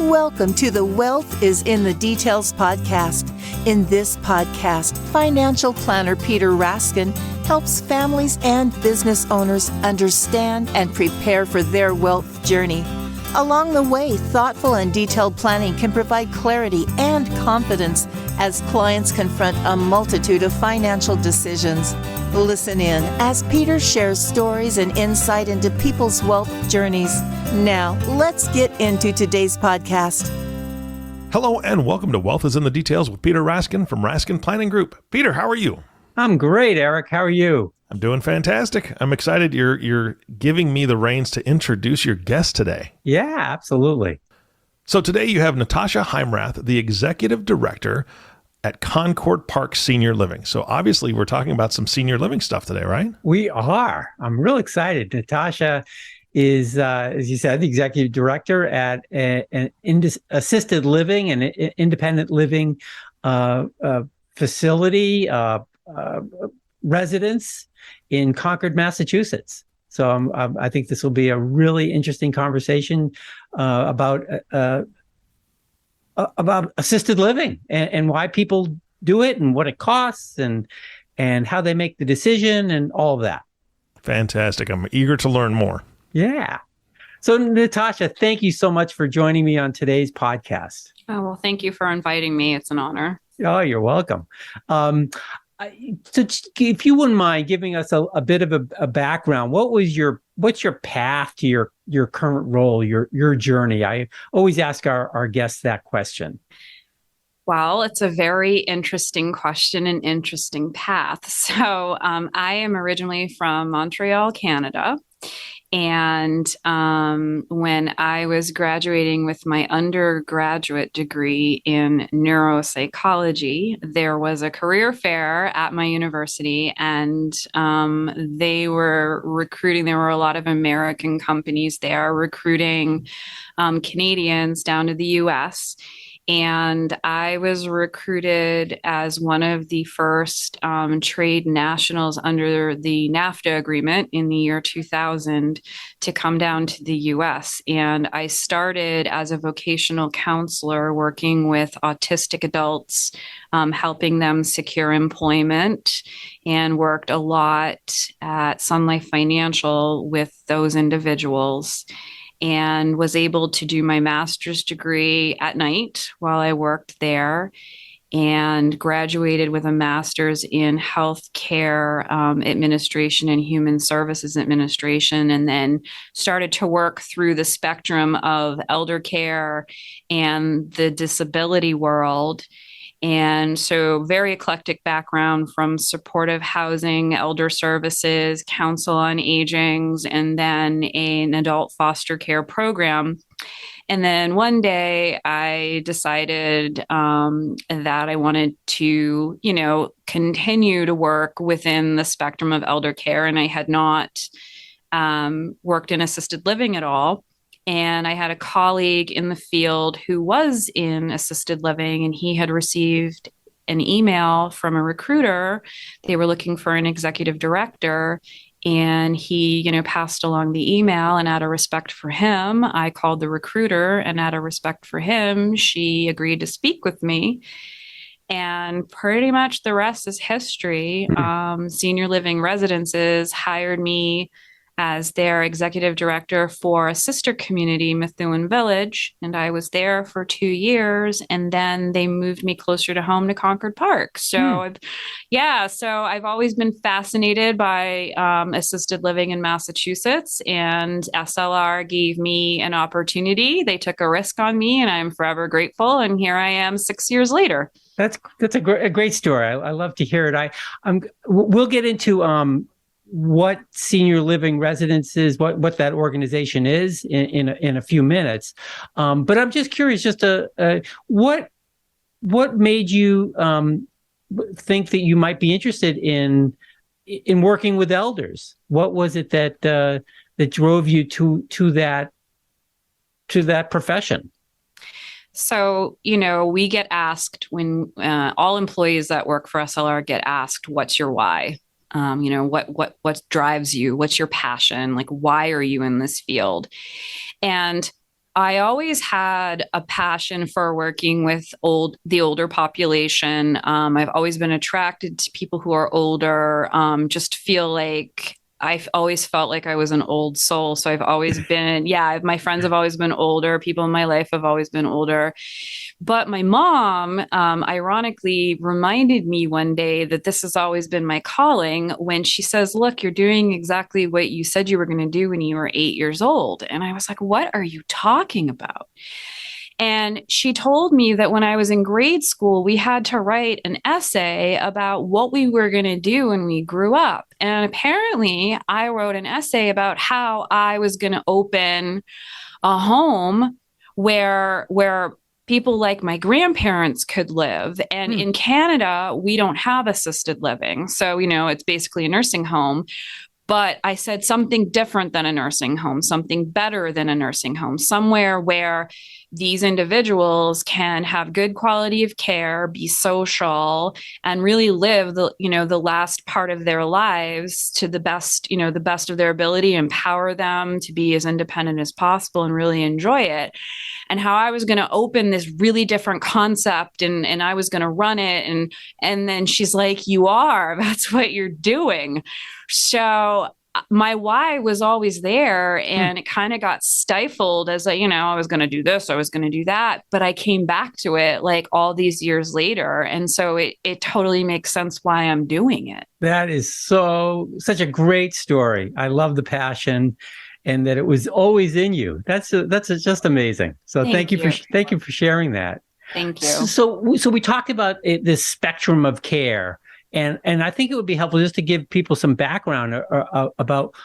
Welcome to the Wealth is in the Details podcast. In this podcast, financial planner Peter Raskin helps families and business owners understand and prepare for their wealth journey. Along the way, thoughtful and detailed planning can provide clarity and confidence as clients confront a multitude of financial decisions. Listen in as Peter shares stories and insight into people's wealth journeys. Now, let's get into today's podcast. Hello and welcome to Wealth is in the Details with Peter Raskin from Raskin Planning Group. Peter, how are you? I'm great, Eric. How are you? I'm doing fantastic. I'm excited you're giving me the reins to introduce your guest today. Yeah, absolutely. So today you have Natasha Heimrath, the Executive Director at Concord Park Senior Living. So obviously we're talking about some senior living stuff today, right? We are. I'm real excited. Natasha is, as you said, the Executive Director at an assisted living and independent living facility, residence in Concord, Massachusetts. So I think this will be a really interesting conversation about assisted living and why people do it and what it costs and how they make the decision and all of that. Fantastic. I'm eager to learn more. Yeah. So Natasha, thank you so much for joining me on today's podcast. Oh, well, thank you for inviting me. It's an honor. Oh, you're welcome. So if you wouldn't mind giving us a bit of a background, what's your path to your current role, your journey? I always ask our guests that question. Well, it's a very interesting question and interesting path. So I am originally from Montreal, Canada. And when I was graduating with my undergraduate degree in neuropsychology, there was a career fair at my university, and they were recruiting. There were a lot of American companies there recruiting Canadians down to the U.S., and I was recruited as one of the first trade nationals under the NAFTA agreement in the year 2000 to come down to the U.S. And I started as a vocational counselor working with autistic adults, helping them secure employment, and worked a lot at Sun Life Financial with those individuals, and was able to do my master's degree at night while I worked there, and graduated with a master's in healthcare administration and human services administration, and then started to work through the spectrum of elder care and the disability world. And so very eclectic background from supportive housing, elder services, council on agings, and then an adult foster care program. And then one day I decided that I wanted to, continue to work within the spectrum of elder care. And I had not worked in assisted living at all. And I had a colleague in the field who was in assisted living, and he had received an email from a recruiter. They were looking for an executive director, and he, passed along the email. And out of respect for him, I called the recruiter, and out of respect for him, she agreed to speak with me. And pretty much the rest is history. Senior Living Residences hired me as their executive director for a sister community, Methuen Village. And I was there for 2 years, and then they moved me closer to home to Concord Park. So I've always been fascinated by assisted living in Massachusetts, and SLR gave me an opportunity. They took a risk on me, and I'm forever grateful. And here I am 6 years later. That's a great story. I love to hear it. We'll get into what senior living residences, what that organization is in a few minutes. But I'm just curious, what made you think that you might be interested in working with elders? What was it that drove you to that profession? So, we get asked when all employees that work for SLR get asked, what's your why? What drives you? What's your passion? Like, why are you in this field? And I always had a passion for working with the older population. I've always been attracted to people who are older. Just feel like I've always felt like I was an old soul. So I've always been, my friends have always been older. People in my life have always been older. But my mom, ironically, reminded me one day that this has always been my calling when she says, look, you're doing exactly what you said you were going to do when you were 8 years old. And I was like, what are you talking about? And she told me that when I was in grade school, we had to write an essay about what we were going to do when we grew up. And apparently, I wrote an essay about how I was going to open a home where people like my grandparents could live. And in Canada, we don't have assisted living. So, it's basically a nursing home. But I said something different than a nursing home, something better than a nursing home, somewhere where these individuals can have good quality of care, be social, and really live the last part of their lives to the best of their ability, empower them to be as independent as possible and really enjoy it. And how I was going to open this really different concept and I was going to run it. And then she's like, that's what you're doing. So my why was always there, and it kind of got stifled as I was going to do this, I was going to do that, but I came back to it like all these years later. And so it totally makes sense why I'm doing it. That is such a great story. I love the passion and that it was always in you. That's just amazing. So thank you for sharing that. Thank you. So we talked about this spectrum of care. And I think it would be helpful just to give people some background about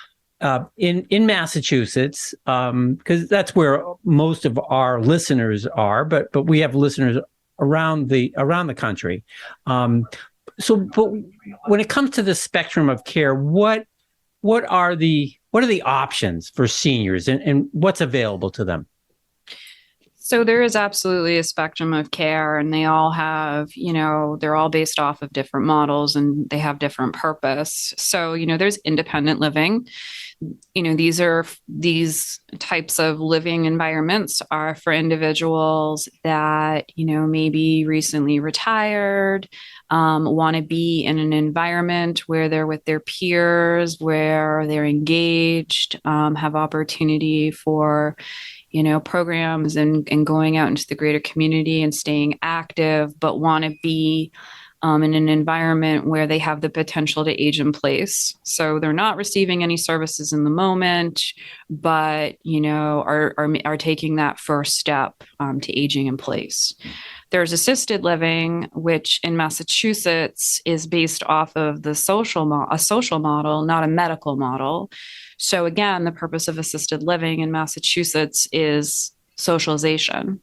in Massachusetts, because that's where most of our listeners are, but we have listeners around the country. But when it comes to the spectrum of care, what are the options for seniors and what's available to them? So there is absolutely a spectrum of care, and they all have, they're all based off of different models and they have different purpose. So, there's independent living. These types of living environments are for individuals that, maybe recently retired, want to be in an environment where they're with their peers, where they're engaged, have opportunity for programs and going out into the greater community and staying active, but want to be in an environment where they have the potential to age in place. So they're not receiving any services in the moment, but, are taking that first step to aging in place. There's assisted living, which in Massachusetts is based off of a social model, not a medical model. So again, the purpose of assisted living in Massachusetts is socialization.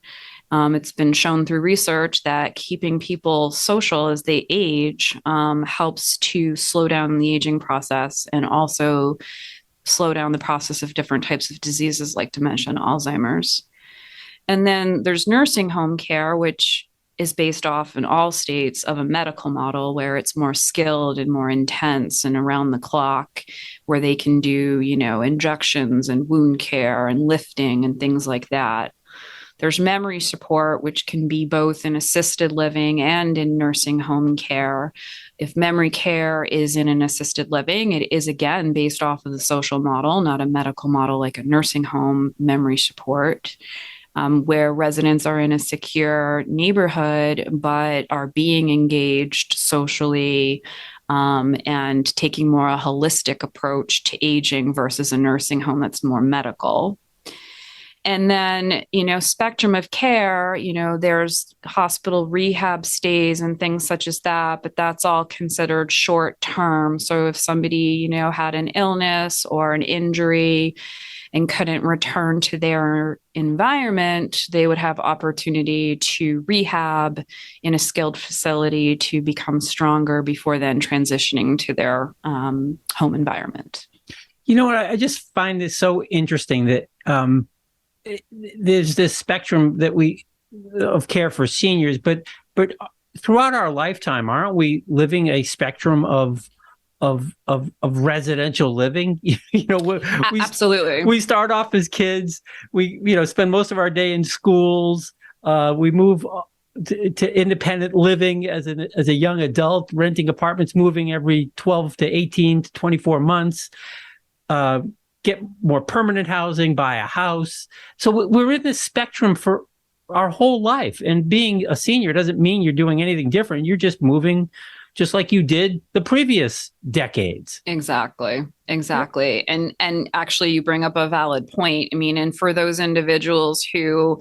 It's been shown through research that keeping people social as they age helps to slow down the aging process and also slow down the process of different types of diseases like dementia and Alzheimer's. And then there's nursing home care, which is based off in all states of a medical model where it's more skilled and more intense and around the clock, where they can do, injections and wound care and lifting and things like that. There's memory support, which can be both in assisted living and in nursing home care. If memory care is in an assisted living, it is again based off of the social model, not a medical model like a nursing home memory support. Where residents are in a secure neighborhood, but are being engaged socially and taking more a holistic approach to aging versus a nursing home that's more medical. And then, spectrum of care, there's hospital rehab stays and things such as that, but that's all considered short term. So if somebody, had an illness or an injury and couldn't return to their environment, they would have opportunity to rehab in a skilled facility to become stronger before then transitioning to their home environment. You know what? I just find this so interesting that there's this spectrum of care for seniors, but throughout our lifetime, aren't we living a spectrum of of residential living. Absolutely. We start off as kids. We spend most of our day in schools. We move to independent living as a young adult, renting apartments, moving every 12 to 18 to 24 months. Get more permanent housing, buy a house. So we're in this spectrum for our whole life. And being a senior doesn't mean you're doing anything different. You're just moving just like you did the previous decades. Exactly. And actually you bring up a valid point. I mean, and for those individuals who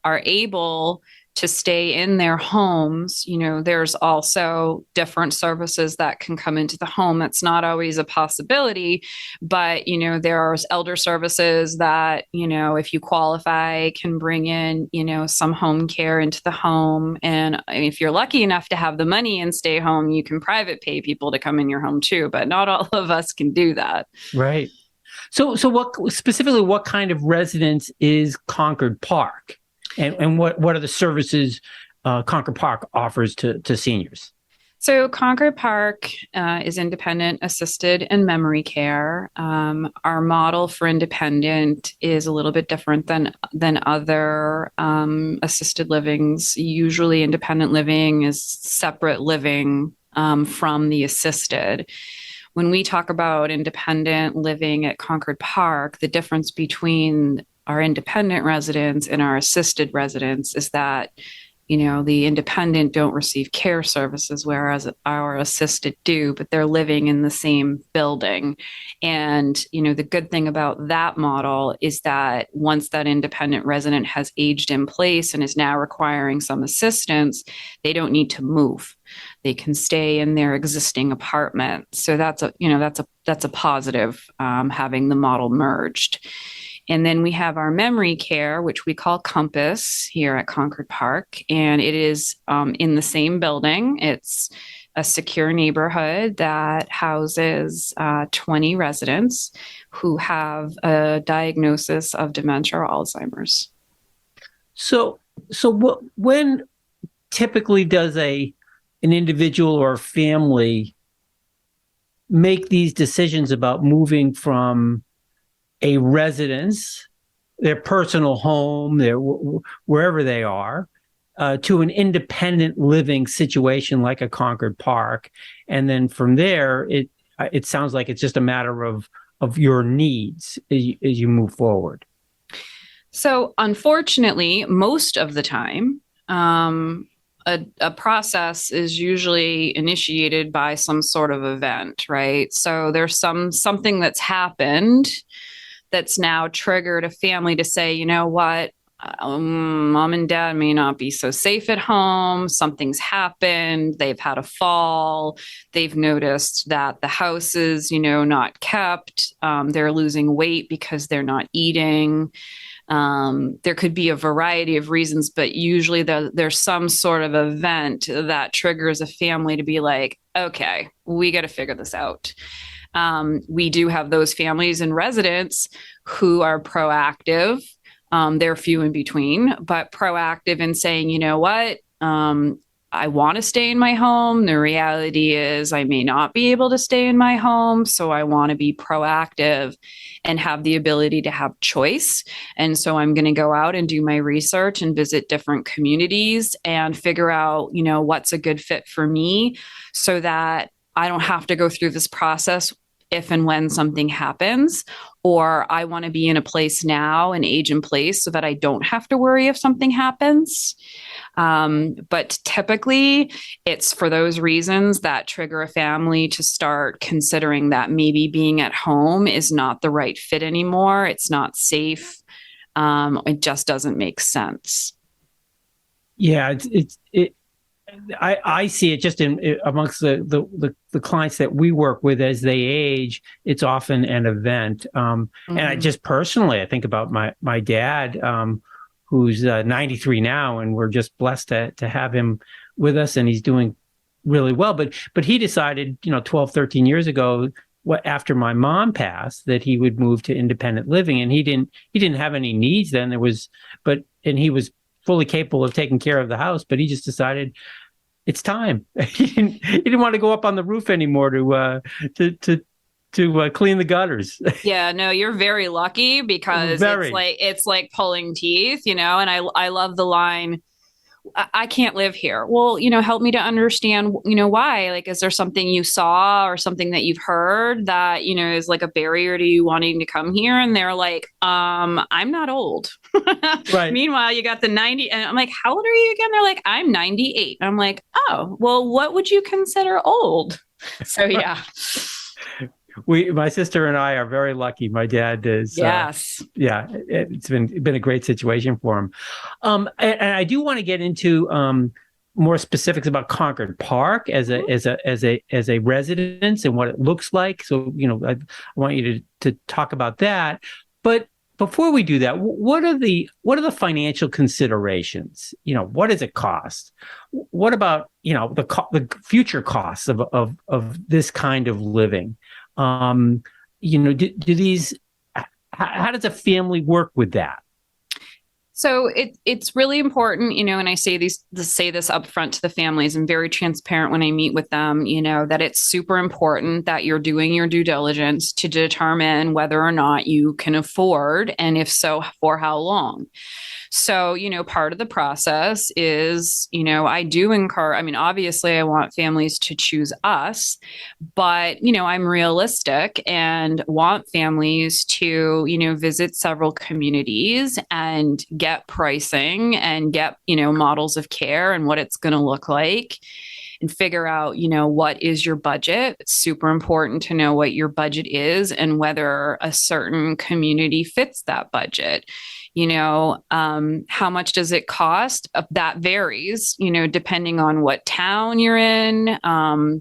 are able to stay in their homes, there's also different services that can come into the home. That's not always a possibility, but, there's elder services that, if you qualify, can bring in, some home care into the home. And if you're lucky enough to have the money and stay home, you can private pay people to come in your home too, but not all of us can do that. Right. So what kind of residence is Concord Park? And what are the services Concord Park offers to seniors? So Concord Park is independent, assisted, and memory care. Our model for independent is a little bit different than other assisted livings. Usually independent living is separate living from the assisted. When we talk about independent living at Concord Park, the difference between our independent residents and our assisted residents is that, the independent don't receive care services, whereas our assisted do, but they're living in the same building. And, the good thing about that model is that once that independent resident has aged in place and is now requiring some assistance, they don't need to move. They can stay in their existing apartment. So that's a positive, having the model merged. And then we have our memory care, which we call Compass here at Concord Park. And it is in the same building. It's a secure neighborhood that houses 20 residents who have a diagnosis of dementia or Alzheimer's. So when typically does an individual or a family make these decisions about moving from a residence, their personal home, wherever they are, to an independent living situation like a Concord Park, and then from there, it sounds like it's just a matter of your needs as you move forward. So, unfortunately, most of the time, a process is usually initiated by some sort of event, right? So there's something that's happened that's now triggered a family to say, you know what, mom and dad may not be so safe at home. Something's happened. They've had a fall. They've noticed that the house is, not kept. They're losing weight because they're not eating. There could be a variety of reasons, but usually there's some sort of event that triggers a family to be like, okay, we got to figure this out. We do have those families and residents who are proactive. They're few in between, but proactive in saying, you know what, I want to stay in my home. The reality is I may not be able to stay in my home. So I want to be proactive and have the ability to have choice. And so I'm going to go out and do my research and visit different communities and figure out, what's a good fit for me so that I don't have to go through this process if and when something happens, or I want to be in a place now and age in place so that I don't have to worry if something happens. But typically it's for those reasons that trigger a family to start considering that maybe being at home is not the right fit anymore. It's not safe. It just doesn't make sense. Yeah, I see it just amongst the clients that we work with as they age. It's often an event, and I just personally, I think about my dad, who's 93 now, and we're just blessed to have him with us, and he's doing really well. But he decided, 12, 13 years ago, after my mom passed, that he would move to independent living, and he didn't have any needs then. And he was fully capable of taking care of the house, but he just decided it's time. He didn't want to go up on the roof anymore to clean the gutters. Yeah, no, you're very lucky because Very. it's like pulling teeth, and I love the line, I can't live here. Well, help me to understand, why. Like, is there something you saw or something that you've heard that, is like a barrier to you wanting to come here? And they're like, I'm not old. Right. Meanwhile, you got the 90, and I'm like, how old are you again? They're like, I'm 98. I'm like, oh, well, what would you consider old? So, yeah. My sister and I are very lucky. My dad is, yes. It's been a great situation for him. And I do want to get into more specifics about Concord Park as a residence and what it looks like. So, I want you to talk about that. But before we do that, what are the financial considerations? What does it cost? What about, the future costs of this kind of living? Do these, how does a family work with that? So it's really important, and I say this up front to the families. I'm very transparent when I meet with them, that it's super important that you're doing your due diligence to determine whether or not you can afford, and if so, for how long. So, part of the process is, I do obviously I want families to choose us, but, I'm realistic and want families to, visit several communities and get pricing and get, models of care and what it's going to look like, and figure out, what is your budget. It's super important to know what your budget is and whether a certain community fits that budget. How much does it cost? That varies, depending on what town you're in.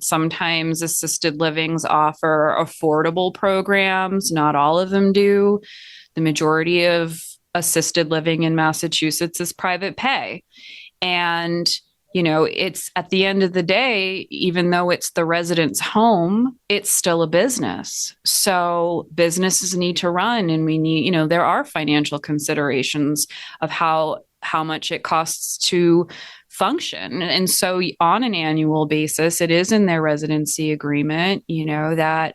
Sometimes assisted livings offer affordable programs. Not all of them do. The majority of assisted living in Massachusetts is private pay. And it's at the end of the day, even though it's the resident's home, it's still a business. So businesses need to run, and we need, there are financial considerations of how much it costs to function. And so on an annual basis, it is in their residency agreement, that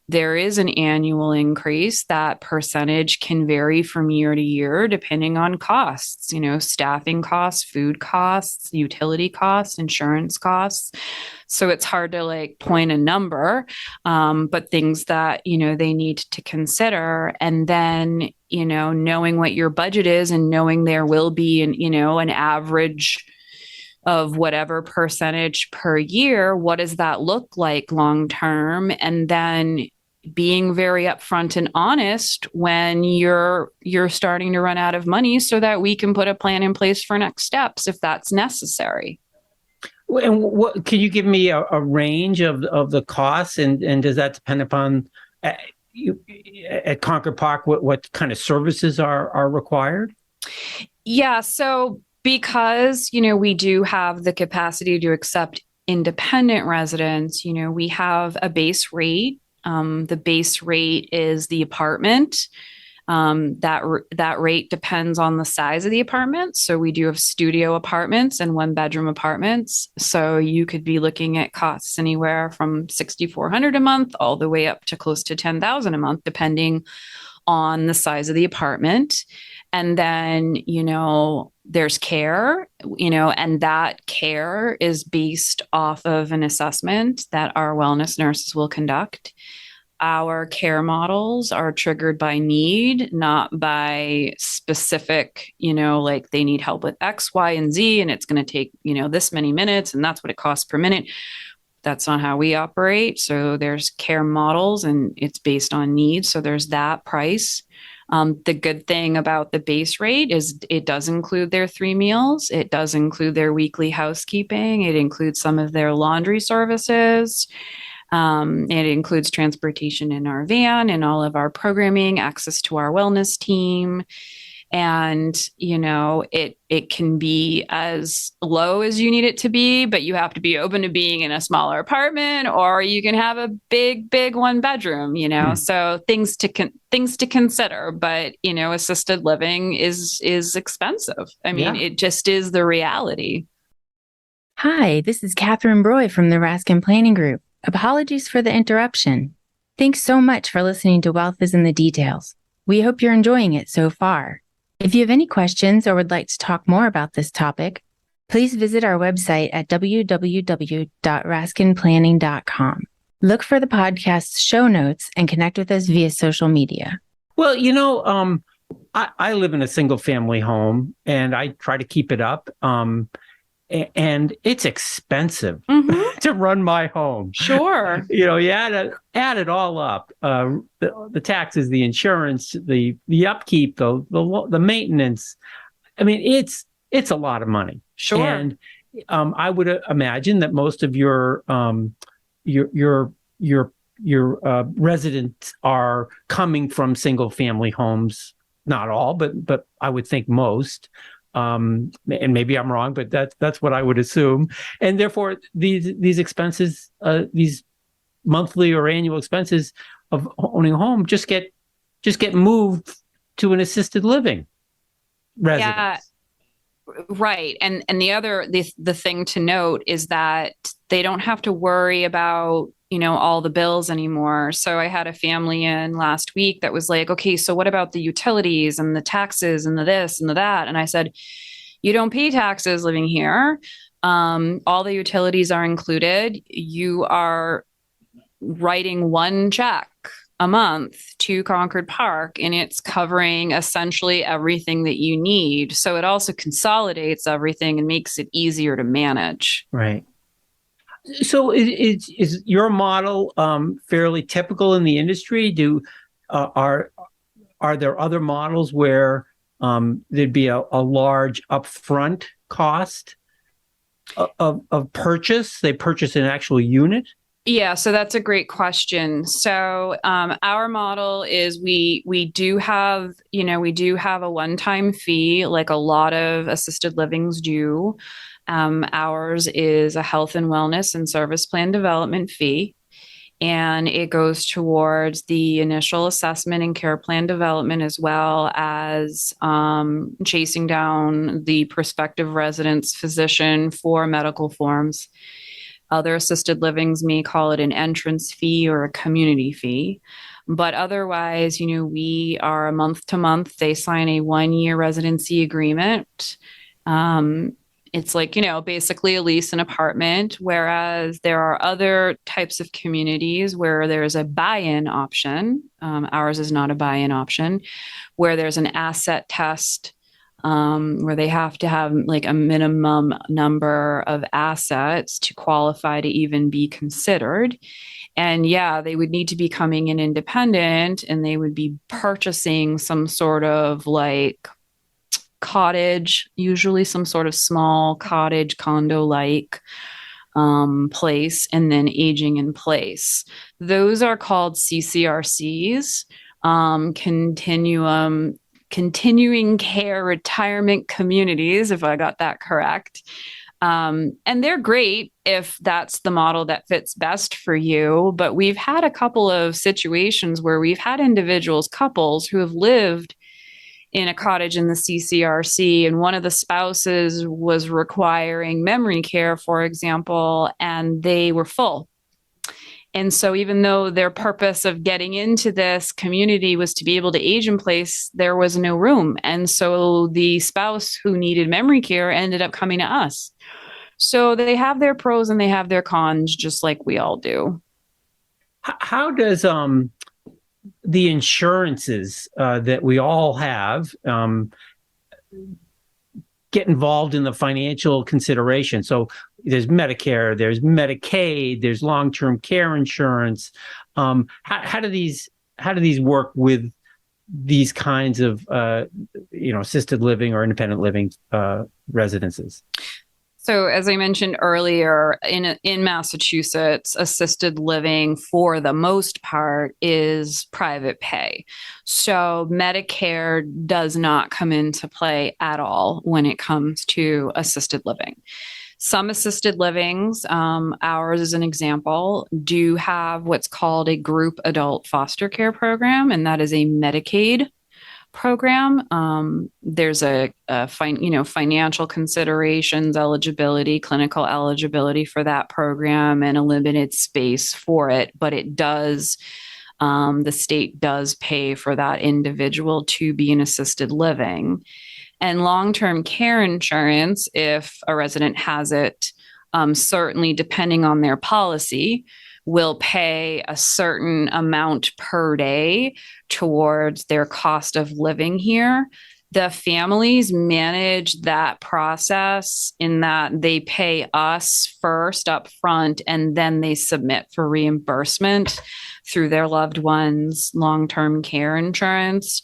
there is an annual increase. That percentage can vary from year to year depending on costs, staffing costs, food costs, utility costs, insurance costs. So it's hard to point a number, but things that, they need to consider. And then, knowing what your budget is and knowing there will be an average of whatever percentage per year, what does that look like long term? And then being very upfront and honest when you're starting to run out of money, so that we can put a plan in place for next steps if that's necessary. And what can you give me a range of the costs, and does that depend upon at Concord Park what kind of services are required? Yeah, so because we do have the capacity to accept independent residents, we have a base rate. The base rate is the apartment. That rate depends on the size of the apartment. So we do have studio apartments and 1-bedroom apartments. So you could be looking at costs anywhere from $6,400 a month all the way up to close to $10,000 a month, depending on the size of the apartment. And then, there's care, and that care is based off of an assessment that our wellness nurses will conduct. Our care models are triggered by need, not by specific, like they need help with X, Y, and Z, and it's going to take, this many minutes, and that's what it costs per minute. That's not how we operate. So there's care models, and it's based on needs. So there's that price. The good thing about the base rate is it does include their 3 meals. It does include their weekly housekeeping. It includes some of their laundry services. It includes transportation in our van and all of our programming, access to our wellness team. And, it can be as low as you need it to be, but you have to be open to being in a smaller apartment, or you can have a big 1-bedroom, so things to consider. But, assisted living is expensive. I mean, It just is the reality. Hi, this is Catherine Broy from the Raskin Planning Group. Apologies for the interruption. Thanks so much for listening to Wealth is in the Details. We hope you're enjoying it so far. If you have any questions or would like to talk more about this topic, please visit our website at www.raskinplanning.com. Look for the podcast's show notes and connect with us via social media. Well, I live in a single family home and I try to keep it up. And it's expensive to run my home. Sure. You add it all up. The taxes, the insurance, the upkeep, the maintenance. I mean, it's a lot of money. Sure. And I would imagine that most of your residents are coming from single family homes. Not all, but I would think most. And maybe I'm wrong, but that's what I would assume. And therefore, these expenses, these monthly or annual expenses of owning a home, just get moved to an assisted living residence. Yeah, right. And the thing to note is that they don't have to worry about all the bills anymore. So I had a family in last week that was like, okay, so what about the utilities and the taxes and the this and the that? And I said, you don't pay taxes living here. All the utilities are included. You are writing one check a month to Concord Park, and it's covering essentially everything that you need. So it also consolidates everything and makes it easier to manage. Right. So is your model fairly typical in the industry? Are there other models where there'd be a large upfront cost of purchase? They purchase an actual unit? Yeah, so that's a great question. So our model is we do have a one-time fee like a lot of assisted livings do. Ours is a health and wellness and service plan development fee, and it goes towards the initial assessment and care plan development, as well as chasing down the prospective resident's physician for medical forms. Other assisted livings may call it an entrance fee or a community fee. But otherwise, we are a month to month. They sign a 1-year residency agreement. It's like, basically a lease an apartment, whereas there are other types of communities where there's a buy-in option. Ours is not a buy-in option, where there's an asset test, where they have to have like a minimum number of assets to qualify to even be considered. And yeah, they would need to be coming in independent, and they would be purchasing some sort of like cottage, usually some sort of small cottage condo-like place, and then aging in place. Those are called CCRCs, continuing care retirement communities, if I got that correct. And they're great if that's the model that fits best for you. But we've had a couple of situations where we've had couples who have lived in a cottage in the CCRC, and one of the spouses was requiring memory care, for example, and they were full. And so even though their purpose of getting into this community was to be able to age in place, there was no room. And so the spouse who needed memory care ended up coming to us. So they have their pros and they have their cons, just like we all do. How does the insurances that we all have get involved in the financial consideration? So there's Medicare, there's Medicaid, there's long-term care insurance. How do these work with these kinds of assisted living or independent living residences? So as I mentioned earlier, in Massachusetts, assisted living for the most part is private pay. So Medicare does not come into play at all when it comes to assisted living. Some assisted livings, ours as an example, do have what's called a group adult foster care program, and that is a Medicaid program. There's financial considerations, eligibility, clinical eligibility for that program, and a limited space for it. But it does, the state does pay for that individual to be in assisted living. And long-term care insurance, if a resident has it, certainly depending on their policy, will pay a certain amount per day towards their cost of living here. The families manage that process in that they pay us first up front, and then they submit for reimbursement through their loved ones' long-term care insurance.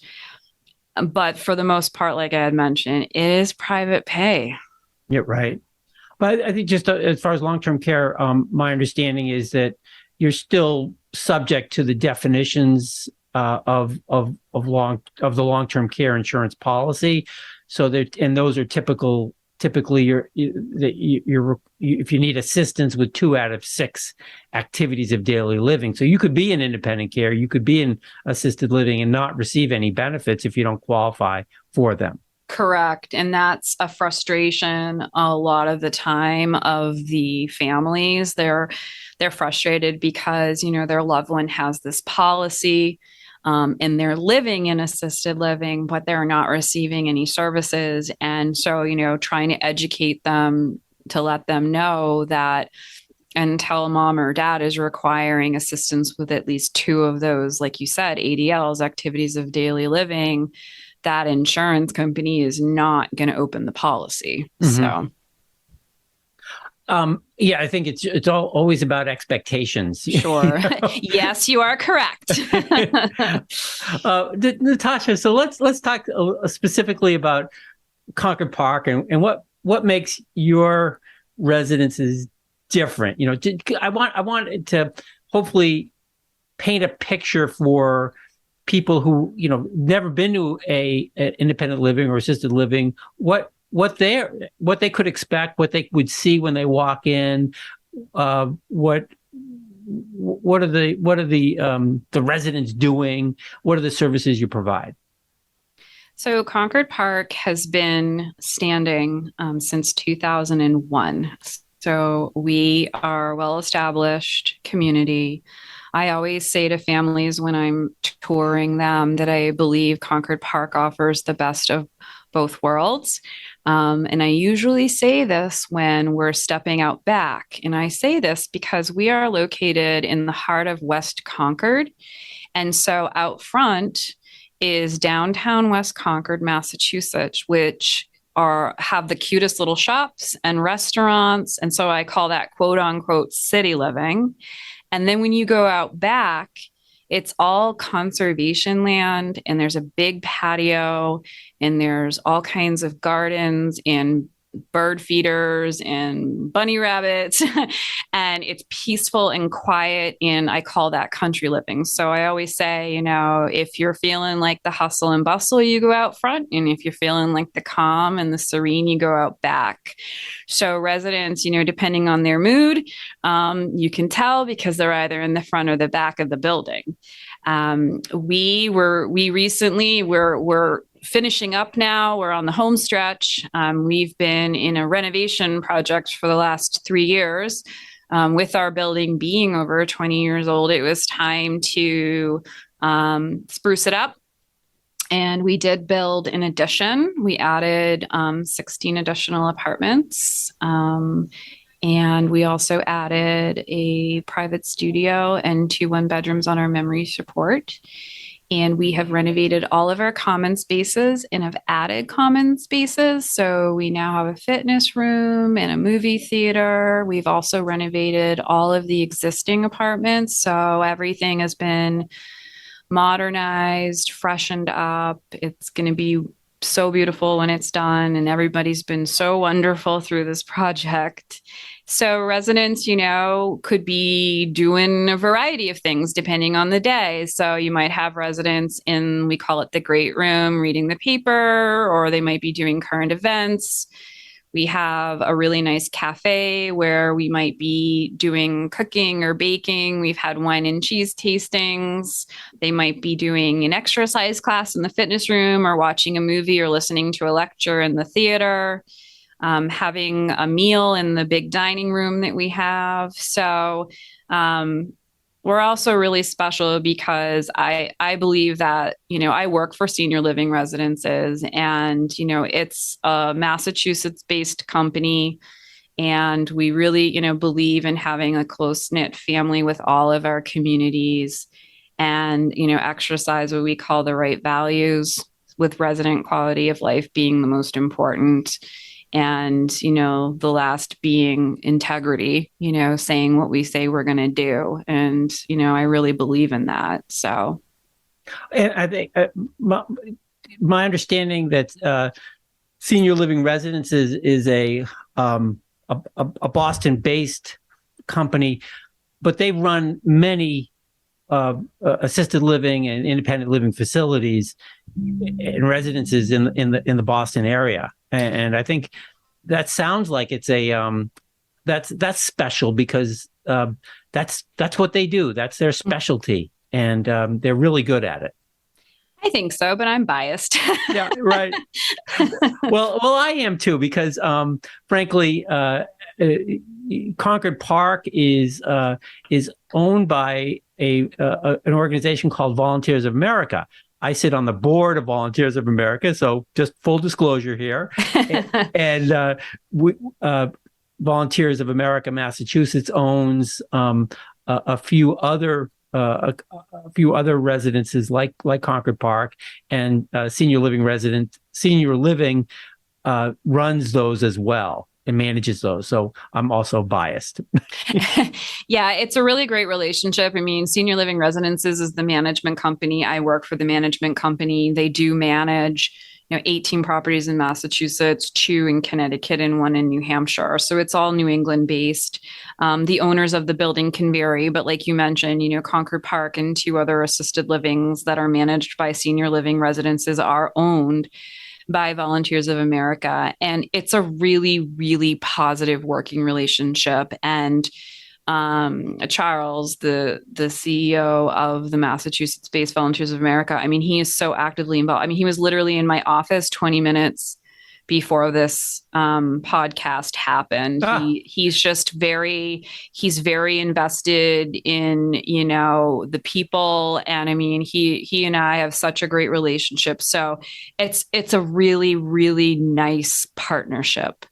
But for the most part, like I had mentioned, it is private pay. Yeah, right. But I think just as far as long-term care, my understanding is that you're still subject to the definitions of the long-term care insurance policy. So that, and those are typically if you need assistance with 2 out of 6 activities of daily living. So you could be in independent care, you could be in assisted living and not receive any benefits if you don't qualify for them. Correct. And that's a frustration a lot of the time of the families. They're frustrated because, their loved one has this policy, and they're living in assisted living, but they're not receiving any services. And so, trying to educate them to let them know that until mom or dad is requiring assistance with at least 2 of those, like you said, ADLs, activities of daily living, that insurance company is not going to open the policy. Mm-hmm. So. I think it's always about expectations. Sure. Yes, you are correct. Natasha, so let's talk specifically about Concord Park and what makes your residences different. I want to hopefully paint a picture for people who never been to an independent living or assisted living, what they could expect, what they would see when they walk in, what are the residents doing, what are the services you provide? So Concord Park has been standing since 2001. So we are a well-established community. I always say to families when I'm touring them that I believe Concord Park offers the best of both worlds. And I usually say this when we're stepping out back. And I say this because we are located in the heart of West Concord. And so out front is downtown West Concord, Massachusetts, which have the cutest little shops and restaurants. And so I call that quote unquote city living. And then when you go out back, it's all conservation land, and there's a big patio, and there's all kinds of gardens and bird feeders and bunny rabbits, and it's peaceful and quiet, and I call that country living. So I always say, if you're feeling like the hustle and bustle, you go out front, and if you're feeling like the calm and the serene, you go out back. So residents, depending on their mood, you can tell because they're either in the front or the back of the building. We're finishing up now. We're on the home stretch. We've been in a renovation project for the last 3 years. With our building being over 20 years old, it was time to spruce it up. And we did build an addition. We added 16 additional apartments. And we also added a private studio and 2 one-bedrooms on our memory support. And we have renovated all of our common spaces and have added common spaces. So we now have a fitness room and a movie theater. We've also renovated all of the existing apartments. So everything has been modernized, freshened up. It's going to be so beautiful when it's done. And everybody's been so wonderful through this project. So residents, could be doing a variety of things depending on the day. So you might have residents in, we call it the great room, reading the paper, or they might be doing current events. We have a really nice cafe where we might be doing cooking or baking. We've had wine and cheese tastings. They might be doing an exercise class in the fitness room, or watching a movie or listening to a lecture in the theater, having a meal in the big dining room that we have. So we're also really special because I believe that, I work for senior living residences, and, it's a Massachusetts-based company. And we really, believe in having a close-knit family with all of our communities, and, exercise what we call the right values, with resident quality of life being the most important. And, the last being integrity, saying what we say we're going to do. And, I really believe in that. So. And I think my understanding that senior living residences is a Boston-based company, but they run many assisted living and independent living facilities and residences in the Boston area. And I think that sounds like it's that's special, because that's what they do. That's their specialty, and they're really good at it. I think so, but I'm biased. Yeah, right. Well, I am too, because frankly, Concord Park is owned by an organization called Volunteers of America. I sit on the board of Volunteers of America, so just full disclosure here. and Volunteers of America Massachusetts owns a few other residences like Concord Park, and Senior Living runs those as well and manages those. So I'm also biased. Yeah, it's a really great relationship. I mean, Senior Living Residences is the management company. I work for the management company. They do manage, 18 properties in Massachusetts, 2 in Connecticut, and 1 in New Hampshire. So it's all New England based. The owners of the building can vary, but like you mentioned, Concord Park and 2 other assisted livings that are managed by Senior Living Residences are owned by Volunteers of America. And it's a really, really positive working relationship. And Charles, the CEO of the Massachusetts-based Volunteers of America, I mean, he is so actively involved. I mean, he was literally in my office 20 minutes before this podcast happened. He's very invested in, the people. And I mean, he and I have such a great relationship. So it's a really, really nice partnership.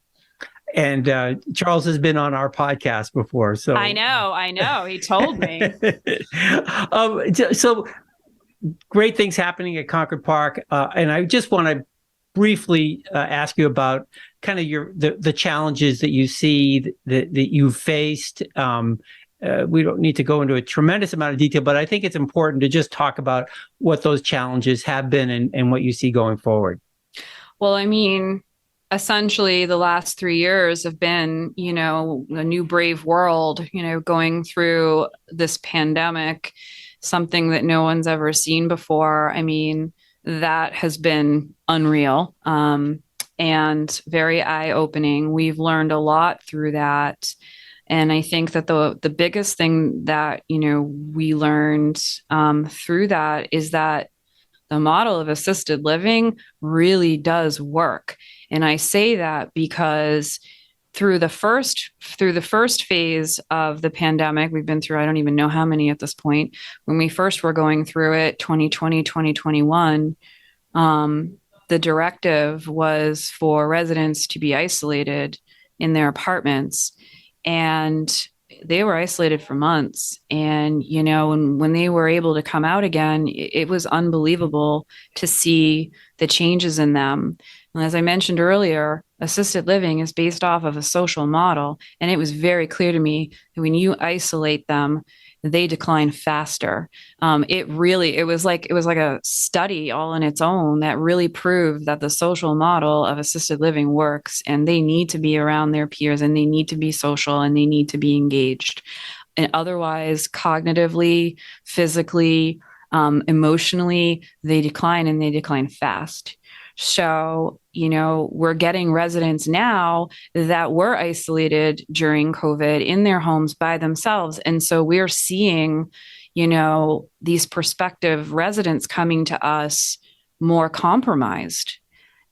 And Charles has been on our podcast before. So I know. He told me. So great things happening at Concord Park. And I just want to briefly ask you about kind of the challenges that you see that you've faced. We don't need to go into a tremendous amount of detail, but I think it's important to just talk about what those challenges have been and what you see going forward. Well, I mean, essentially the last 3 years have been, a new brave world, going through this pandemic, something that no one's ever seen before. I mean, that has been unreal and very eye-opening. We've learned a lot through that. And I think that the biggest thing that, we learned through that is that the model of assisted living really does work. And I say that because through the first phase of the pandemic, we've been through, I don't even know how many at this point, when we first were going through it, 2020, 2021, the directive was for residents to be isolated in their apartments. And they were isolated for months. And, when they were able to come out again, it was unbelievable to see the changes in them. And as I mentioned earlier, assisted living is based off of a social model. And it was very clear to me that when you isolate them, they decline faster. It was like a study all on its own that really proved that the social model of assisted living works, and they need to be around their peers, and they need to be social, and they need to be engaged. And otherwise, cognitively, physically, emotionally, they decline, and they decline fast. So, we're getting residents now that were isolated during COVID in their homes by themselves. And so we're seeing, these prospective residents coming to us more compromised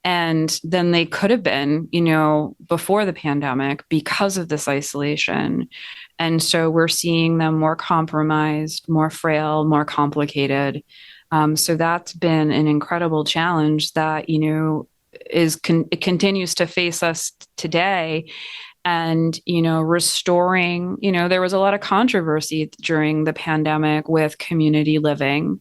and than they could have been, before the pandemic because of this isolation. And so we're seeing them more compromised, more frail, more complicated. So that's been an incredible challenge that, it continues to face us today. And, restoring, there was a lot of controversy during the pandemic with community living,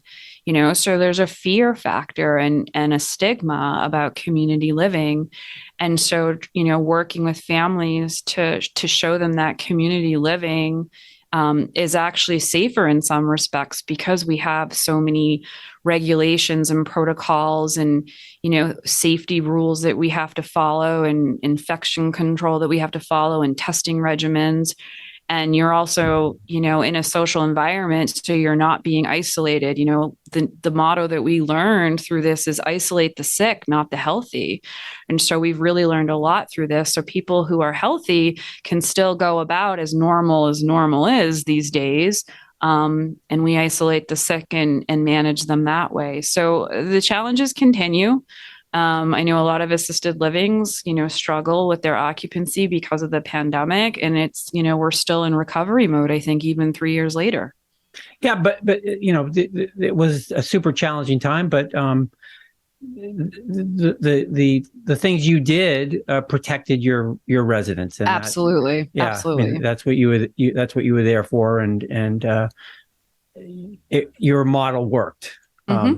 so there's a fear factor and a stigma about community living. And so, working with families to show them that community living is actually safer in some respects because we have so many regulations and protocols and, safety rules that we have to follow and infection control that we have to follow and testing regimens. And you're also, in a social environment, so you're not being isolated. The motto that we learned through this is isolate the sick, not the healthy. And so we've really learned a lot through this. So people who are healthy can still go about as normal is these days. And we isolate the sick and manage them that way. So the challenges continue. I know a lot of assisted livings, struggle with their occupancy because of the pandemic, and it's, we're still in recovery mode, I think, even 3 years later. Yeah, but it was a super challenging time, but the things you did protected your residents. And absolutely, absolutely. I mean, that's what you were there for, and your model worked.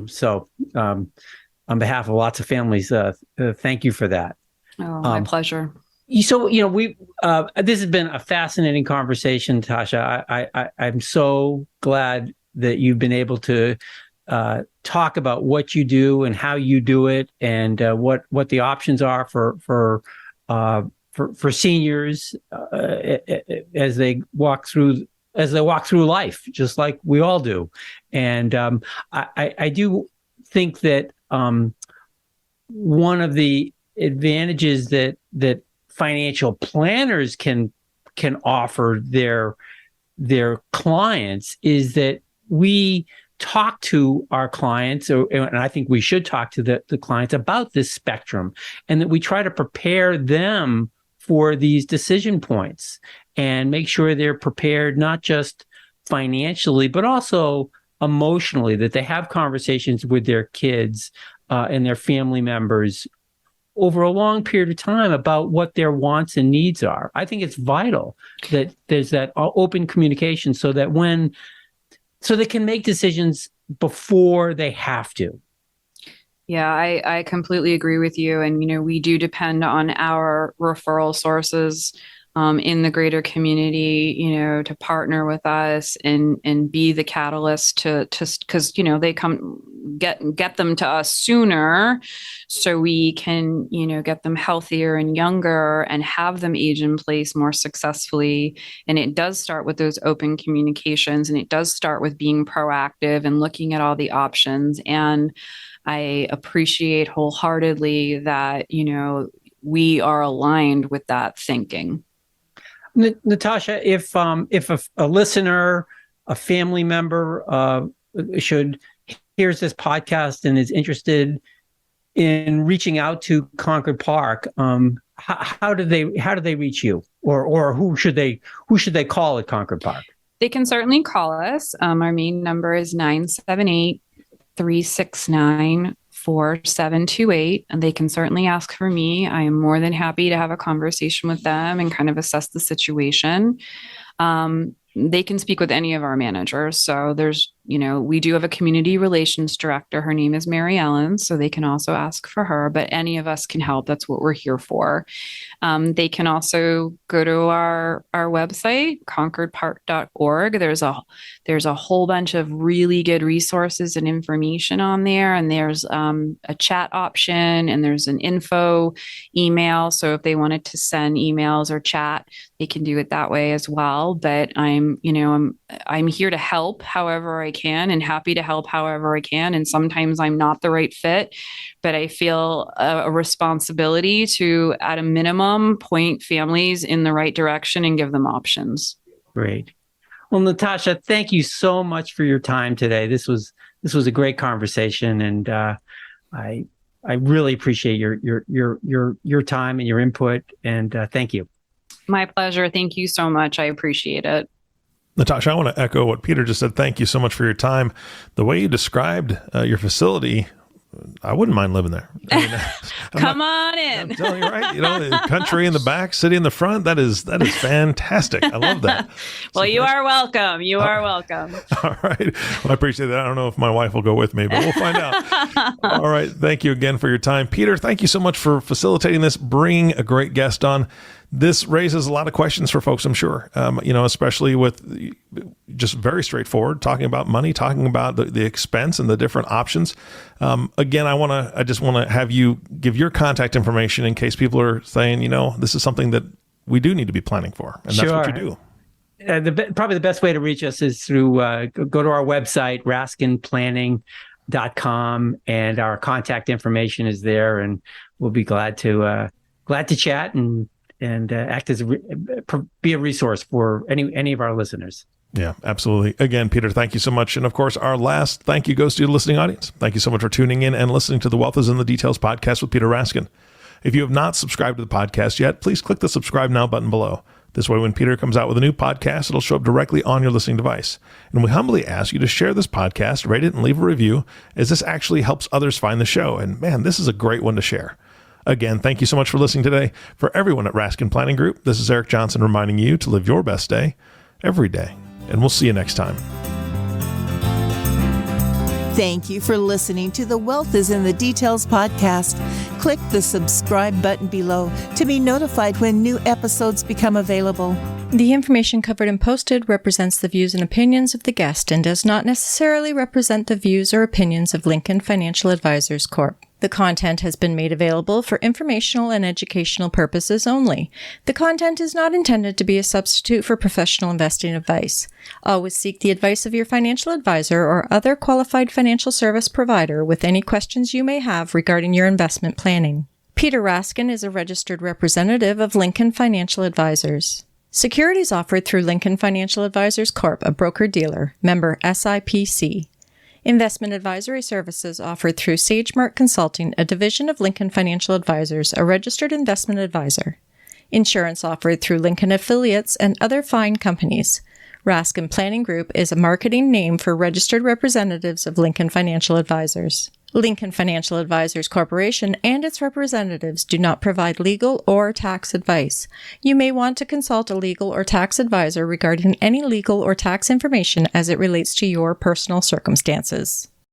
So. On behalf of lots of families, thank you for that. Oh, my pleasure. So, we this has been a fascinating conversation, Tasha. I'm so glad that you've been able to talk about what you do and how you do it, and what the options are for seniors as they walk through life, just like we all do. And I do think that one of the advantages that financial planners can offer their clients is that we talk to our clients, and I think we should talk to the clients about this spectrum, and that we try to prepare them for these decision points and make sure they're prepared not just financially, but also emotionally, that they have conversations with their kids and their family members over a long period of time about what their wants and needs are. I think it's vital that there's that open communication so they can make decisions before they have to. Yeah, I completely agree with you. And, we do depend on our referral sources in the greater community, to partner with us and be the catalyst to because, they come get them to us sooner so we can, get them healthier and younger and have them age in place more successfully. And it does start with those open communications, and it does start with being proactive and looking at all the options. And I appreciate wholeheartedly that, we are aligned with that thinking. Natasha, if a listener, a family member hears this podcast and is interested in reaching out to Concord Park, how do they reach you, or who should they call at Concord Park? They can certainly call us. Our main number is 978-369-4728, and they can certainly ask for me. I am more than happy to have a conversation with them and kind of assess the situation. They can speak with any of our managers. So there's, we do have a community relations director. Her name is Mary Ellen. So they can also ask for her, but any of us can help. That's what we're here for. They can also go to our website, concordpark.org. There's a whole bunch of really good resources and information on there. And there's a chat option, and there's an info email. So if they wanted to send emails or chat, they can do it that way as well. But I'm here to help however I can and happy to help however I can. And sometimes I'm not the right fit, but I feel a responsibility to, at a minimum, point families in the right direction and give them options. Great. Well, Natasha, thank you so much for your time today. This was a great conversation, and I really appreciate your time and your input. And thank you. My pleasure. Thank you so much. I appreciate it. Natasha, I want to echo what Peter just said. Thank you so much for your time. The way you described your facility, I wouldn't mind living there. I mean, Come on in. I'm telling you, right? The country in the back, city in the front. That is fantastic. I love that. Well, you are welcome. You are welcome. All right. Well, I appreciate that. I don't know if my wife will go with me, but we'll find out. All right. Thank you again for your time. Peter, thank you so much for facilitating this, bringing a great guest on. This raises a lot of questions for folks, I'm sure, especially with just very straightforward, talking about money, talking about the expense and the different options. Again, I just want to have you give your contact information in case people are saying, this is something that we do need to be planning for. And that's what you do. Probably the best way to reach us is through go to our website, raskinplanning.com, and our contact information is there, and we'll be glad to chat and act as be a resource for any of our listeners. Yeah, absolutely. Again, Peter, thank you so much. And of course, our last thank you goes to the listening audience. Thank you so much for tuning in and listening to the Wealth is in the Details podcast with Peter Raskin. If you have not subscribed to the podcast yet, please click the subscribe now button below. This way, when Peter comes out with a new podcast, it'll show up directly on your listening device. And we humbly ask you to share this podcast, rate it, and leave a review, as this actually helps others find the show. And man, this is a great one to share. Again, thank you so much for listening today. For everyone at Raskin Planning Group, this is Eric Johnson reminding you to live your best day every day. And we'll see you next time. Thank you for listening to the Wealth is in the Details podcast. Click the subscribe button below to be notified when new episodes become available. The information covered and posted represents the views and opinions of the guest and does not necessarily represent the views or opinions of Lincoln Financial Advisors Corp. The content has been made available for informational and educational purposes only. The content is not intended to be a substitute for professional investing advice. Always seek the advice of your financial advisor or other qualified financial service provider with any questions you may have regarding your investment planning. Peter Raskin is a registered representative of Lincoln Financial Advisors. Securities offered through Lincoln Financial Advisors Corp., a broker-dealer, member SIPC. Investment advisory services offered through SageMark Consulting, a division of Lincoln Financial Advisors, a registered investment advisor. Insurance offered through Lincoln affiliates and other fine companies. Raskin Planning Group is a marketing name for registered representatives of Lincoln Financial Advisors. Lincoln Financial Advisors Corporation and its representatives do not provide legal or tax advice. You may want to consult a legal or tax advisor regarding any legal or tax information as it relates to your personal circumstances.